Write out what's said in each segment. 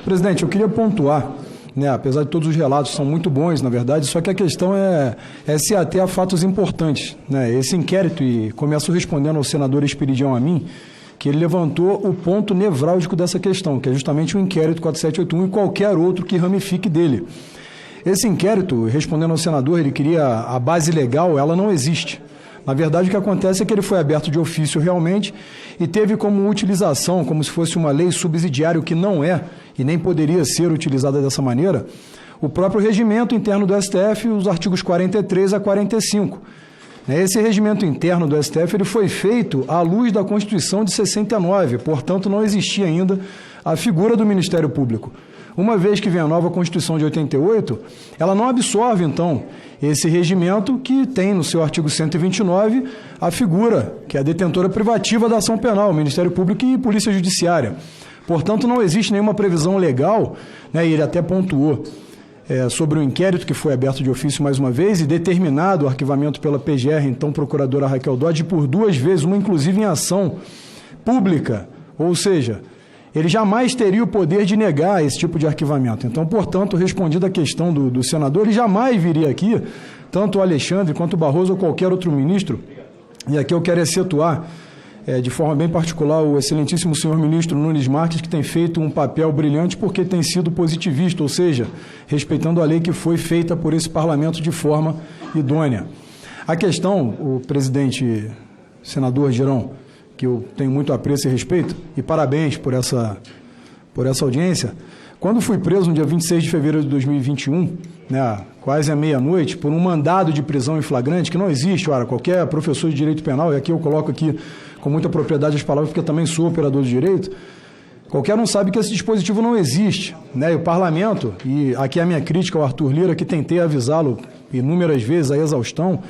Presidente, eu queria pontuar, né, apesar de todos os relatos são muito bons, na verdade, só que a questão é se ater a fatos importantes, né? Esse inquérito, e começo respondendo ao senador Esperidião Amin, que ele levantou o ponto nevrálgico dessa questão, que é justamente o inquérito 4781 e qualquer outro que ramifique dele. Esse inquérito, respondendo ao senador, ele queria a base legal, ela não existe. Na verdade, o que acontece é que ele foi aberto de ofício realmente e teve como utilização, como se fosse uma lei subsidiária, o que não é e nem poderia ser utilizada dessa maneira, o próprio regimento interno do STF, os artigos 43 a 45. Esse regimento interno do STF ele foi feito à luz da Constituição de 69, portanto não existia ainda a figura do Ministério Público. Uma vez que vem a nova Constituição de 88, ela não absorve, então, esse regimento que tem no seu artigo 129 a figura, que é a detentora privativa da ação penal, Ministério Público e Polícia Judiciária. Portanto, não existe nenhuma previsão legal, né, e ele até pontuou, sobre o inquérito que foi aberto de ofício mais uma vez e determinado o arquivamento pela PGR, então procuradora Raquel Dodge, por 2 vezes, uma inclusive em ação pública, ou seja, ele jamais teria o poder de negar esse tipo de arquivamento. Então, portanto, respondida a questão do senador, ele jamais viria aqui, tanto o Alexandre quanto o Barroso ou qualquer outro ministro, e aqui eu quero excetuar, de forma bem particular, o excelentíssimo senhor ministro Nunes Marques, que tem feito um papel brilhante porque tem sido positivista, ou seja, respeitando a lei que foi feita por esse parlamento de forma idônea. A questão, o presidente senador Girão, que eu tenho muito apreço e respeito, e parabéns por essa audiência, quando fui preso no dia 26 de fevereiro de 2021, né, quase à meia-noite, por um mandado de prisão em flagrante, que não existe, ora, qualquer professor de direito penal, e aqui eu coloco aqui com muita propriedade as palavras, porque eu também sou operador de direito, qualquer um sabe que esse dispositivo não existe, né, e o parlamento, e aqui é a minha crítica ao Arthur Lira, que tentei avisá-lo inúmeras vezes, a exaustão,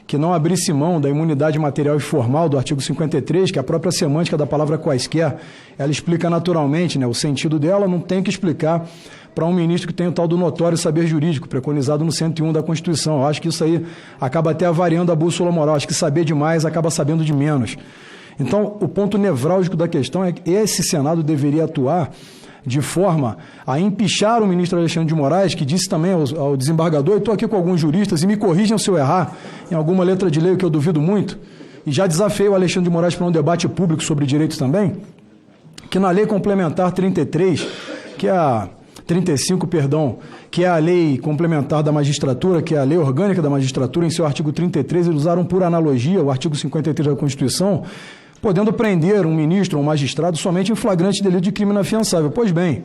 que não abrisse mão da imunidade material e formal do artigo 53, que a própria semântica da palavra quaisquer, ela explica naturalmente, né, o sentido dela, não tem que explicar para um ministro que tem o tal do notório saber jurídico, preconizado no 101 da Constituição. Eu acho que isso aí acaba até avariando a bússola moral, acho que saber demais acaba sabendo de menos. Então, o ponto nevrálgico da questão é que esse Senado deveria atuar de forma a empichar o ministro Alexandre de Moraes, que disse também ao desembargador, e estou aqui com alguns juristas, e me corrijam se eu errar em alguma letra de lei, que eu duvido muito, e já desafiei o Alexandre de Moraes para um debate público sobre direitos também, que na lei complementar 33, que é a 35, perdão, que é a lei complementar da magistratura, que é a lei orgânica da magistratura, em seu artigo 33, eles usaram por analogia o artigo 53 da Constituição, podendo prender um ministro ou um magistrado somente em flagrante delito de crime inafiançável. Pois bem,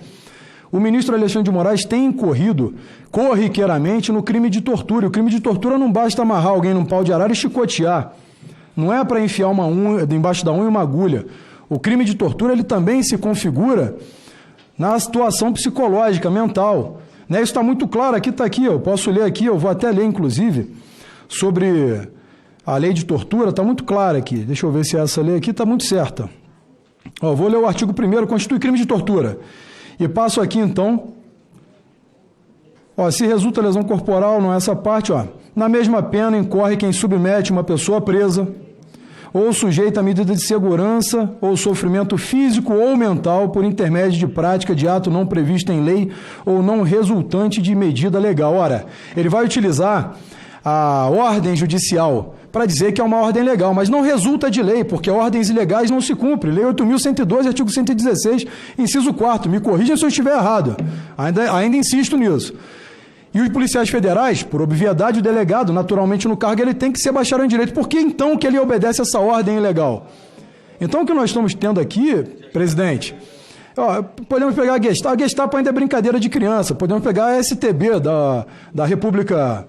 o ministro Alexandre de Moraes tem incorrido corriqueiramente no crime de tortura. O crime de tortura não basta amarrar alguém num pau de arara e chicotear. Não é para enfiar uma unha, embaixo da unha uma agulha. O crime de tortura ele também se configura na situação psicológica, mental. Né? Isso está muito claro, aqui está aqui, eu posso ler aqui, eu vou até ler, inclusive, sobre a lei de tortura, está muito clara aqui. Deixa eu ver se essa lei aqui está muito certa. Ó, vou ler o artigo 1º, constitui crime de tortura. E passo aqui, então, ó, se resulta lesão corporal, não é essa parte, ó, na mesma pena incorre quem submete uma pessoa presa ou sujeita a medida de segurança ou sofrimento físico ou mental por intermédio de prática de ato não previsto em lei ou não resultante de medida legal. Ora, ele vai utilizar a ordem judicial para dizer que é uma ordem legal, mas não resulta de lei, porque ordens ilegais não se cumprem. Lei 8.112, artigo 116, inciso 4º. Me corrijam se eu estiver errado. Ainda insisto nisso. E os policiais federais, por obviedade, o delegado, naturalmente no cargo, ele tem que ser bacharel em direito. Por que então que ele obedece essa ordem ilegal? Então o que nós estamos tendo aqui, presidente, ó, podemos pegar a Gestapo ainda é brincadeira de criança, podemos pegar a STB da República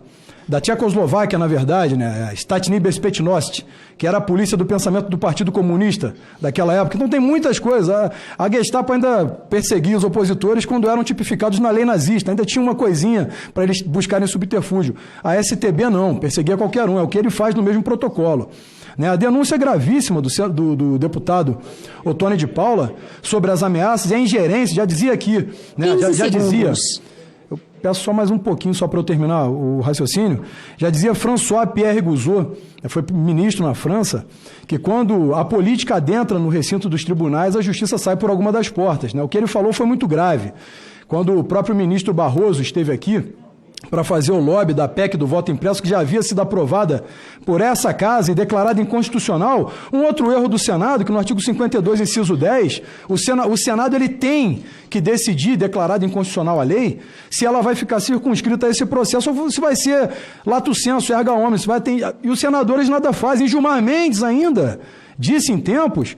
da Tchecoslováquia, na verdade, né, Statní Bezpečnost, que era a polícia do pensamento do Partido Comunista daquela época. Então tem muitas coisas. A Gestapo ainda perseguia os opositores quando eram tipificados na lei nazista, ainda tinha uma coisinha para eles buscarem subterfúgio. A STB não, perseguia qualquer um, é o que ele faz no mesmo protocolo. Né, a denúncia gravíssima do deputado Ottoni de Paula sobre as ameaças e a ingerência, já dizia aqui, né, já dizia... Peço só mais um pouquinho, só para eu terminar o raciocínio. Já dizia François-Pierre Gouzot, foi ministro na França, que quando a política adentra no recinto dos tribunais, a justiça sai por alguma das portas. Né? O que ele falou foi muito grave. quando o próprio ministro Barroso esteve aqui para fazer o lobby da PEC do voto impresso, que já havia sido aprovada por essa casa e declarada inconstitucional. Um outro erro do Senado, que no artigo 52, inciso 10, o Senado ele tem que decidir, declarada inconstitucional a lei, se ela vai ficar circunscrita a esse processo ou se vai ser lato sensu, erga omnes, e os senadores nada fazem. Gilmar Mendes ainda disse em tempos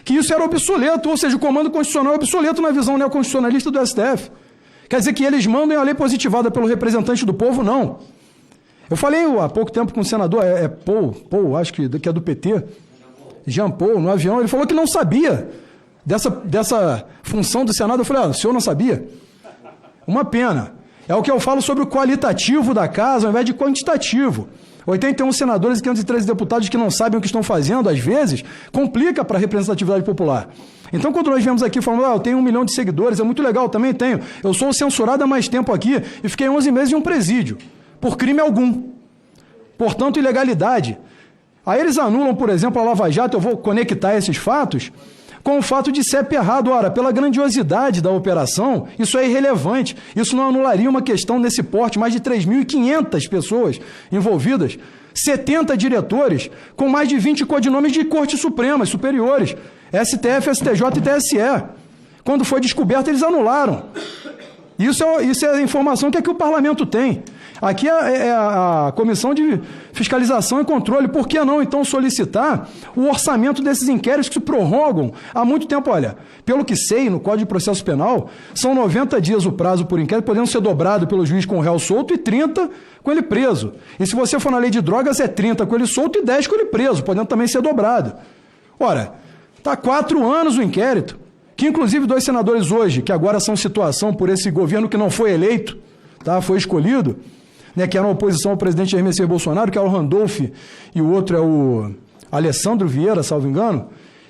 que isso era obsoleto, ou seja, o comando constitucional é obsoleto na visão neoconstitucionalista do STF. Quer dizer que eles mandem a lei positivada pelo representante do povo? Não. Eu falei há pouco tempo com o senador, Paul, acho que é do PT, Jean Paul, no avião, ele falou que não sabia dessa função do Senado. Eu falei, o senhor não sabia? Uma pena. É o que eu falo sobre o qualitativo da casa, ao invés de quantitativo. 81 senadores e 513 deputados que não sabem o que estão fazendo, às vezes, complica para a representatividade popular. Então, quando nós viemos aqui falando, eu tenho 1 milhão de seguidores, é muito legal, também tenho. Eu sou censurado há mais tempo aqui e fiquei 11 meses em um presídio, por crime algum. Portanto, ilegalidade. Aí eles anulam, por exemplo, a Lava Jato, eu vou conectar esses fatos com o fato de CEP errado. Ora, pela grandiosidade da operação, isso é irrelevante. Isso não anularia uma questão nesse porte, mais de 3.500 pessoas envolvidas, 70 diretores, com mais de 20 codinomes de cortes supremas, superiores, STF, STJ e TSE. Quando foi descoberto, eles anularam. Isso é a informação que aqui o parlamento tem. Aqui é a Comissão de Fiscalização e Controle. Por que não, então, solicitar o orçamento desses inquéritos que se prorrogam há muito tempo? Olha, pelo que sei, no Código de Processo Penal, são 90 dias o prazo por inquérito, podendo ser dobrado pelo juiz com o réu solto e 30 com ele preso. E se você for na lei de drogas, é 30 com ele solto e 10 com ele preso, podendo também ser dobrado. Ora, está 4 anos o inquérito, que inclusive 2 senadores hoje, que agora são situação por esse governo que não foi eleito, tá? Foi escolhido, que era uma oposição ao presidente Jair Messias Bolsonaro, que é o Randolph, e o outro é o Alessandro Vieira, salvo engano.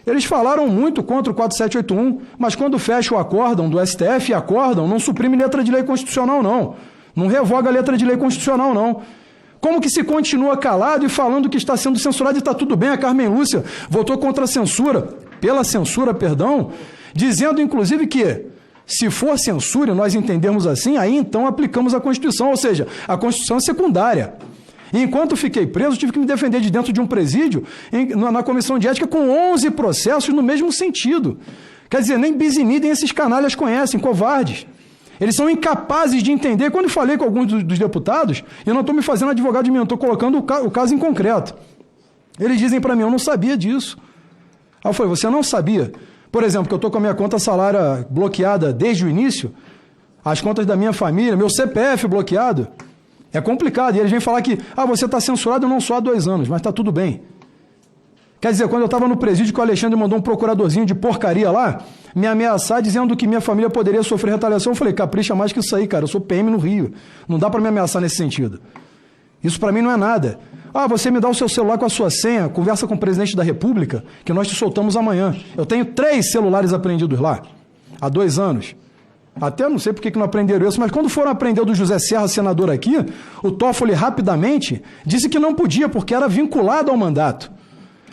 Eles falaram muito contra o 4781, mas quando fecha o acórdão do STF, não suprime letra de lei constitucional, não. Não revoga a letra de lei constitucional, não. Como que se continua calado e falando que está sendo censurado e está tudo bem? A Carmen Lúcia votou contra a censura, dizendo, inclusive, que se for censura, nós entendermos assim, aí então aplicamos a Constituição, ou seja, a Constituição é secundária. E enquanto fiquei preso, tive que me defender de dentro de um presídio, na Comissão de Ética, com 11 processos no mesmo sentido. Quer dizer, nem Bisinidem esses canalhas conhecem, covardes. Eles são incapazes de entender. Quando eu falei com alguns dos deputados, eu não estou me fazendo advogado de mim, eu estou colocando o caso em concreto. Eles dizem para mim, eu não sabia disso. Aí eu falei, você não sabia? Por exemplo, que eu estou com a minha conta salária bloqueada desde o início, as contas da minha família, meu CPF bloqueado. É complicado. E eles vêm falar que, você está censurado, eu não sou há 2 anos, mas está tudo bem. Quer dizer, quando eu estava no presídio que o Alexandre mandou um procuradorzinho de porcaria lá, me ameaçar dizendo que minha família poderia sofrer retaliação, eu falei, capricha mais que isso aí, cara, eu sou PM no Rio. Não dá para me ameaçar nesse sentido. Isso para mim não é nada. Você me dá o seu celular com a sua senha, conversa com o presidente da República, que nós te soltamos amanhã. Eu tenho 3 celulares apreendidos lá, há 2 anos. Até não sei por que não aprenderam isso, mas quando foram aprender o do José Serra, senador aqui, o Toffoli rapidamente disse que não podia, porque era vinculado ao mandato.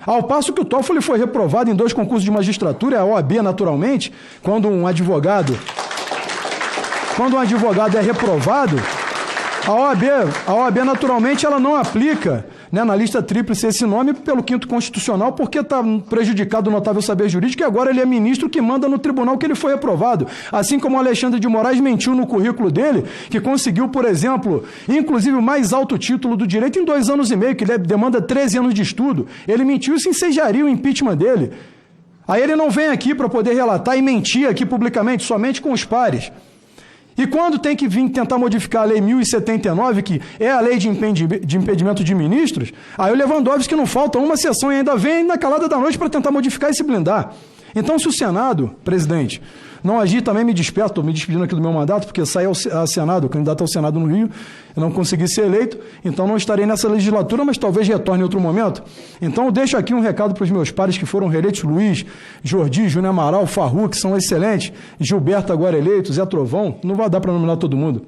Ao passo que o Toffoli foi reprovado em 2 concursos de magistratura, a OAB naturalmente, quando um advogado é reprovado, a OAB naturalmente ela não aplica, na lista tríplice esse nome pelo 5º constitucional, porque está prejudicado o notável saber jurídico e agora ele é ministro que manda no tribunal que ele foi reprovado. Assim como o Alexandre de Moraes mentiu no currículo dele, que conseguiu, por exemplo, inclusive o mais alto título do direito em 2 anos e meio, que ele demanda 13 anos de estudo. Ele mentiu, isso ensejaria o impeachment dele. Aí ele não vem aqui para poder relatar e mentir aqui publicamente, somente com os pares. E quando tem que vir tentar modificar a Lei 1079, que é a lei de impedimento de ministros, aí o Lewandowski, que não falta uma sessão e ainda vem na calada da noite para tentar modificar e se blindar. Então, se o Senado, presidente, não agir, também me despeço, estou me despedindo aqui do meu mandato, porque saí ao Senado, candidato ao Senado no Rio, eu não consegui ser eleito, então não estarei nessa legislatura, mas talvez retorne em outro momento. Então eu deixo aqui um recado para os meus pares que foram reeleitos, Luiz, Jordi, Júnior Amaral, Farrux, que são excelentes, Gilberto agora eleito, Zé Trovão, não vai dar para nominar todo mundo.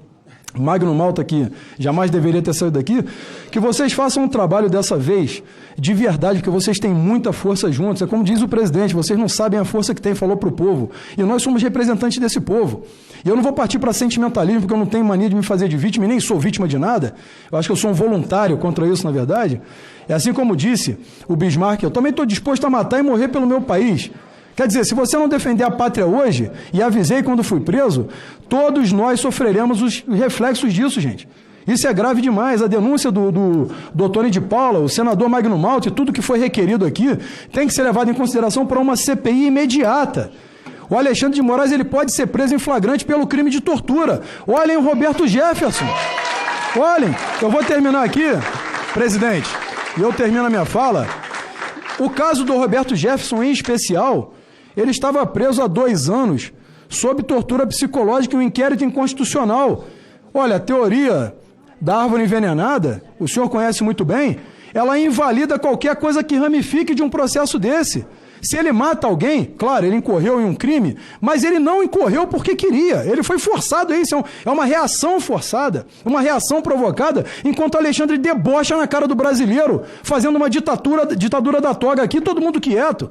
Magno Malta, que jamais deveria ter saído daqui, que vocês façam um trabalho dessa vez de verdade, porque vocês têm muita força juntos. É como diz o presidente, vocês não sabem a força que tem, falou para o povo. E nós somos representantes desse povo. E eu não vou partir para sentimentalismo, porque eu não tenho mania de me fazer de vítima, e nem sou vítima de nada. Eu acho que eu sou um voluntário contra isso, na verdade. É assim como disse o Bismarck, eu também estou disposto a matar e morrer pelo meu país. Quer dizer, se você não defender a pátria hoje, e avisei quando fui preso, todos nós sofreremos os reflexos disso, gente. Isso é grave demais. A denúncia do Tony de Paula, o senador Magno Malta e tudo que foi requerido aqui, tem que ser levado em consideração para uma CPI imediata. O Alexandre de Moraes ele pode ser preso em flagrante pelo crime de tortura. Olhem o Roberto Jefferson. Olhem, eu vou terminar aqui, presidente, e eu termino a minha fala. O caso do Roberto Jefferson, em especial, ele estava preso há 2 anos, sob tortura psicológica e um inquérito inconstitucional. Olha, a teoria da árvore envenenada, o senhor conhece muito bem, ela invalida qualquer coisa que ramifique de um processo desse. Se ele mata alguém, claro, ele incorreu em um crime, mas ele não incorreu porque queria, ele foi forçado a isso, é uma reação forçada, uma reação provocada, enquanto Alexandre debocha na cara do brasileiro, fazendo uma ditadura da toga aqui, todo mundo quieto.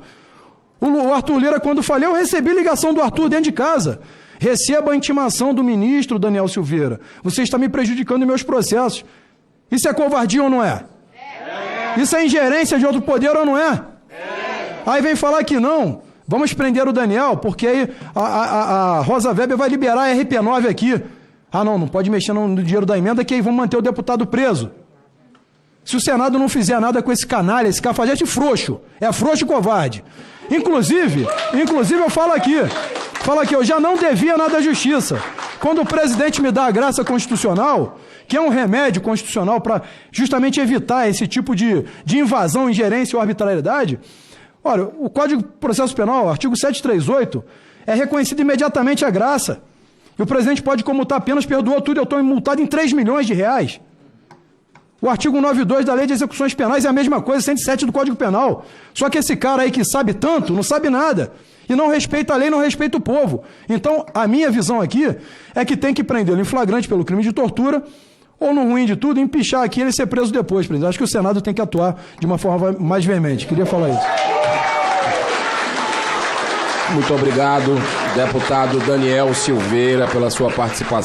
O Arthur Lira, quando falei, eu recebi ligação do Arthur dentro de casa. Receba a intimação do ministro Daniel Silveira. Você está me prejudicando em meus processos. Isso é covardia ou não é? Isso é ingerência de outro poder ou não é? Aí vem falar que não. Vamos prender o Daniel, porque aí a Rosa Weber vai liberar a RP9 aqui. Ah, não pode mexer no dinheiro da emenda, que aí vão manter o deputado preso. Se o Senado não fizer nada com esse canalha, esse cafajeste frouxo. É frouxo e covarde. Inclusive eu falo aqui, eu já não devia nada à justiça. Quando o presidente me dá a graça constitucional, que é um remédio constitucional para justamente evitar esse tipo de invasão, ingerência ou arbitrariedade, olha, o Código de Processo Penal, artigo 738, é reconhecido imediatamente a graça. E o presidente pode comutar apenas, perdoou tudo, eu estou multado em 3 milhões de reais. O artigo 92 da Lei de Execuções Penais é a mesma coisa, 107 do Código Penal. Só que esse cara aí que sabe tanto, não sabe nada. E não respeita a lei, não respeita o povo. Então, a minha visão aqui é que tem que prendê-lo em flagrante pelo crime de tortura, ou no ruim de tudo, empichar aqui e ele ser preso depois, presidente. Acho que o Senado tem que atuar de uma forma mais veemente. Queria falar isso. Muito obrigado, deputado Daniel Silveira, pela sua participação.